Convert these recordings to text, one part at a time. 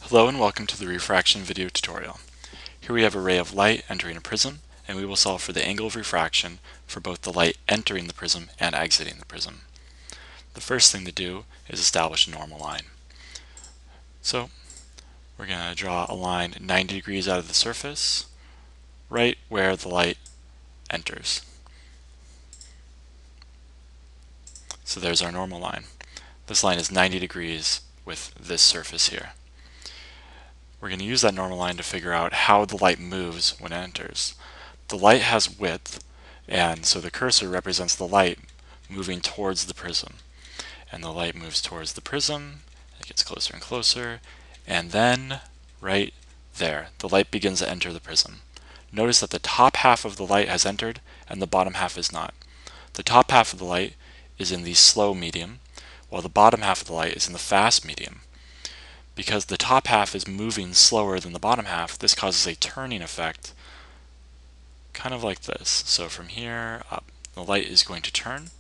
Hello and welcome to the refraction video tutorial. Here we have a ray of light entering a prism, and we will solve for the angle of refraction for both the light entering the prism and exiting the prism. The first thing to do is establish a normal line. So we're going to draw a line 90 degrees out of the surface, right where the light enters. So there's our normal line. This line is 90 degrees with this surface here. We're going to use that normal line to figure out how the light moves when it enters. The light has width, and so the cursor represents the light moving towards the prism. And the light moves towards the prism, it gets closer and closer, and then right there, the light begins to enter the prism. Notice that the top half of the light has entered and the bottom half is not. The top half of the light is in the slow medium, while the bottom half of the light is in the fast medium. Because the top half is moving slower than the bottom half, this causes a turning effect, kind of like this. So from here up, the light is going to turn,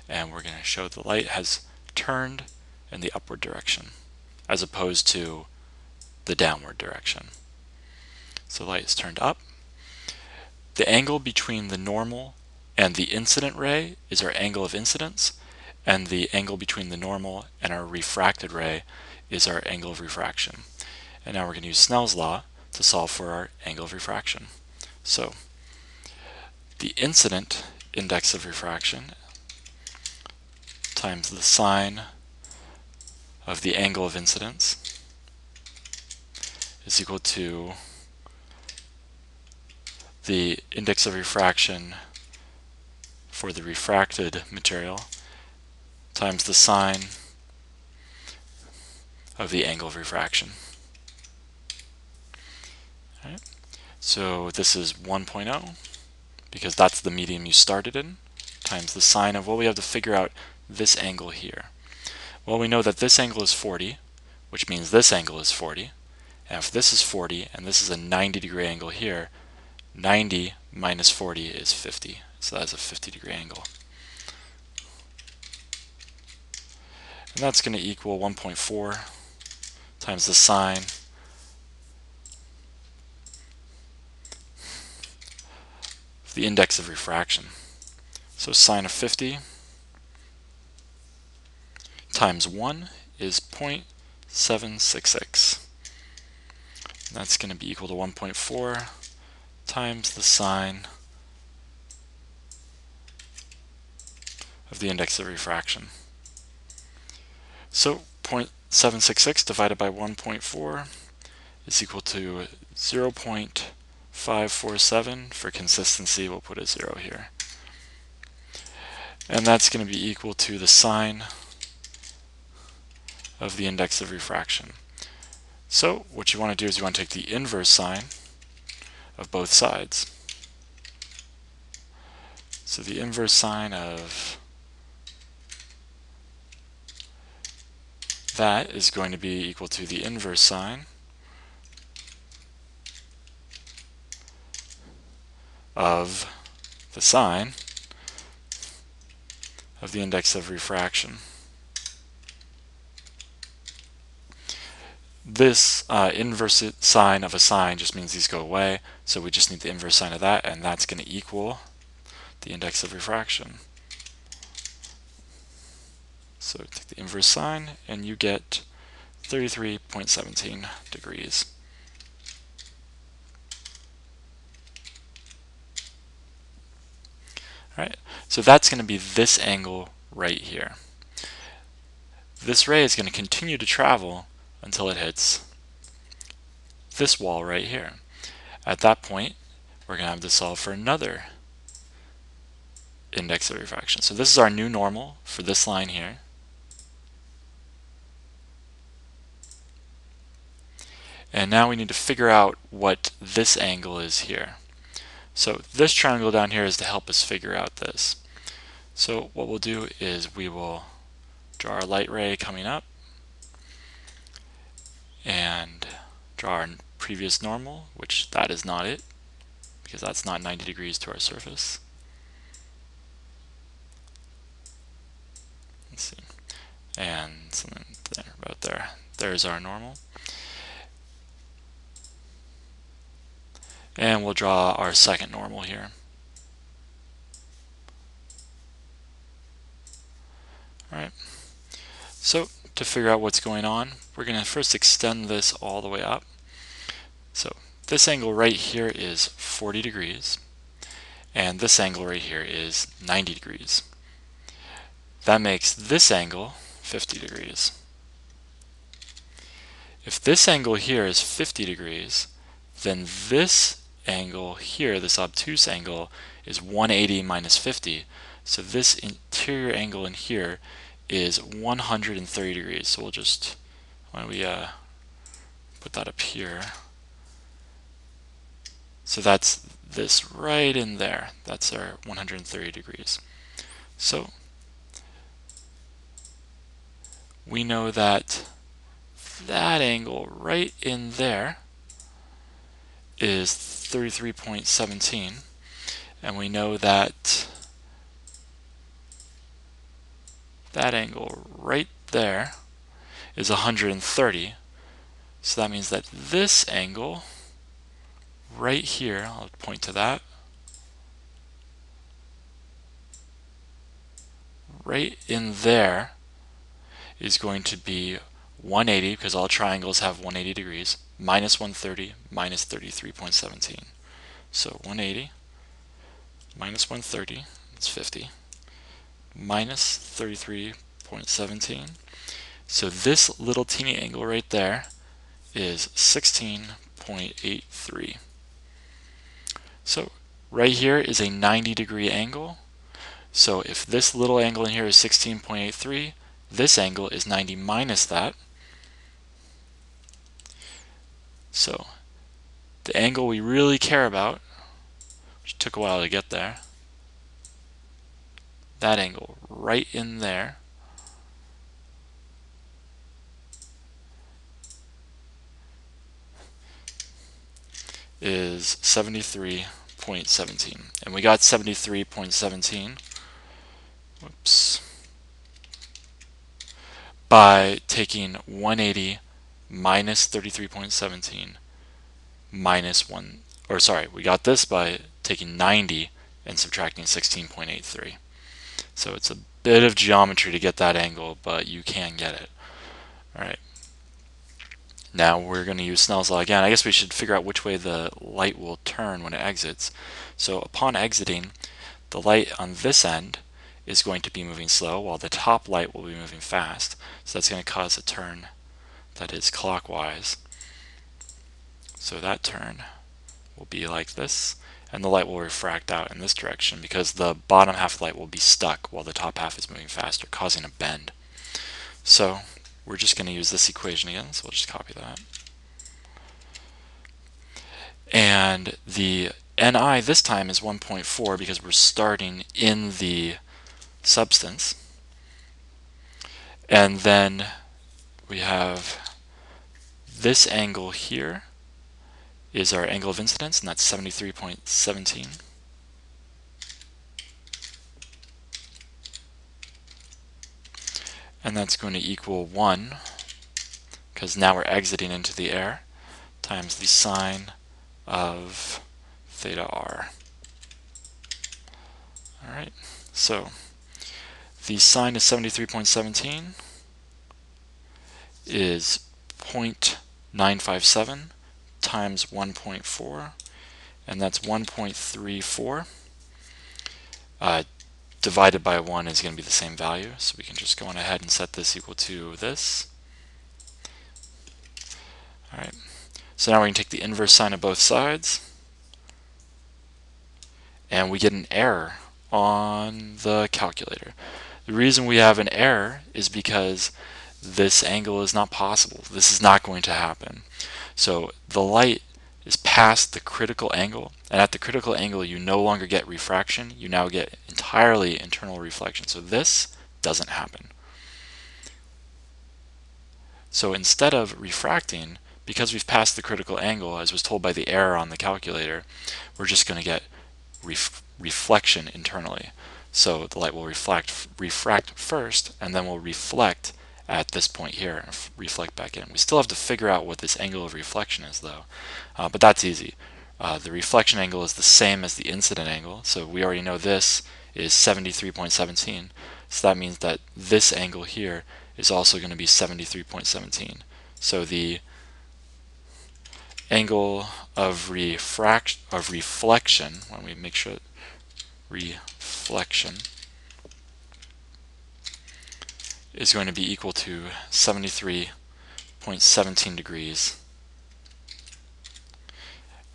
and we're going to show the light has turned in the upward direction, as opposed to the downward direction. So the light is turned up. The angle between the normal and the incident ray is our angle of incidence, and the angle between the normal and our refracted ray is our angle of refraction. And now we're going to use Snell's law to solve for our angle of refraction. So the incident index of refraction times the sine of the angle of incidence is equal to the index of refraction for the refracted material times the sine of the angle of refraction. All right. So this is 1.0, because that's the medium you started in, times the sine of, well, we have to figure out this angle here. Well, we know that this angle is 40, which means this angle is 40. And if this is 40 and this is a 90-degree angle here, 90 minus 40 is 50. So that's a 50-degree angle. And that's going to equal 1.4 times the sine of the index of refraction. So sine of 50 times 1 is 0.766. That's going to be equal to 1.4 times the sine of the index of refraction. So 0.766 divided by 1.4 is equal to 0.547. For consistency, we'll put a 0 here. And that's going to be equal to the sine of the index of refraction. So what you want to do is you want to take the inverse sine of both sides. So the inverse sine of that is going to be equal to the inverse sine of the sine of the index of refraction. This inverse sine of a sine just means these go away, so we just need the inverse sine of that, and that's going to equal the index of refraction. So take the inverse sine, and you get 33.17 degrees. Alright, so that's going to be this angle right here. This ray is going to continue to travel until it hits this wall right here. At that point, we're going to have to solve for another index of refraction. So this is our new normal for this line here. And now we need to figure out what this angle is here. So this triangle down here is to help us figure out this. So what we'll do is we will draw our light ray coming up and draw our previous normal, which that is not it, because that's not 90 degrees to our surface. Let's see. And something there, about there. There's our normal. And we'll draw our second normal here. Alright, so to figure out what's going on, we're going to first extend this all the way up. So this angle right here is 40 degrees, and this angle right here is 90 degrees. That makes this angle 50 degrees. If this angle here is 50 degrees, then this angle here, this obtuse angle, is 180 minus 50. So this interior angle in here is 130 degrees. So we'll just, why don't we put that up here. So that's this right in there. That's our 130 degrees. So we know that that angle right in there is 33.17, and we know that that angle right there is 130. So that means that this angle right here, I'll point to that, right in there is going to be 180, because all triangles have 180 degrees, minus 130 minus 33.17. So 180 minus 130, that's 50, minus 33.17. So this little teeny angle right there is 16.83. So right here is a 90-degree angle. So if this little angle in here is 16.83, this angle is 90 minus that. So the angle we really care about, which took a while to get there, that angle right in there, is 73.17. And we got 73.17, whoops, by taking 180 minus 33.17 minus 1, or sorry, we got this by taking 90 and subtracting 16.83. So it's a bit of geometry to get that angle, but you can get it. All right. Now we're going to use Snell's law again. I guess we should figure out which way the light will turn when it exits. So upon exiting, the light on this end is going to be moving slow, while the top light will be moving fast. So that's going to cause a turn that is clockwise. So that turn will be like this, and the light will refract out in this direction because the bottom half of the light will be stuck while the top half is moving faster, causing a bend. So we're just going to use this equation again, so we'll just copy that. And the Ni this time is 1.4 because we're starting in the substance. And then we have this angle here is our angle of incidence, and that's 73.17. And that's going to equal 1, because now we're exiting into the air, times the sine of theta r. Alright, so the sine of 73.17 is 0.957 times 1.4, and that's 1.34. Divided by 1 is going to be the same value, so we can just go on ahead and set this equal to this. Alright, so now we can take the inverse sine of both sides, and we get an error on the calculator. The reason we have an error is because this angle is not possible. This is not going to happen. So the light is past the critical angle, and at the critical angle you no longer get refraction, you now get entirely internal reflection. So this doesn't happen. So instead of refracting, because we've passed the critical angle, as was told by the error on the calculator, we're just going to get reflection internally. So the light will refract first, and then will reflect at this point here and reflect back in. We still have to figure out what this angle of reflection is, though, but that's easy. The reflection angle is the same as the incident angle, so we already know this is 73.17, so that means that this angle here is also going to be 73.17. So the angle of reflection, when we make sure reflection is going to be equal to 73.17 degrees,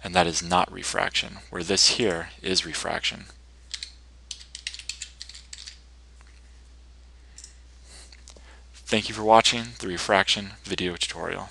and that is not refraction, where this here is refraction. Thank you for watching the refraction video tutorial.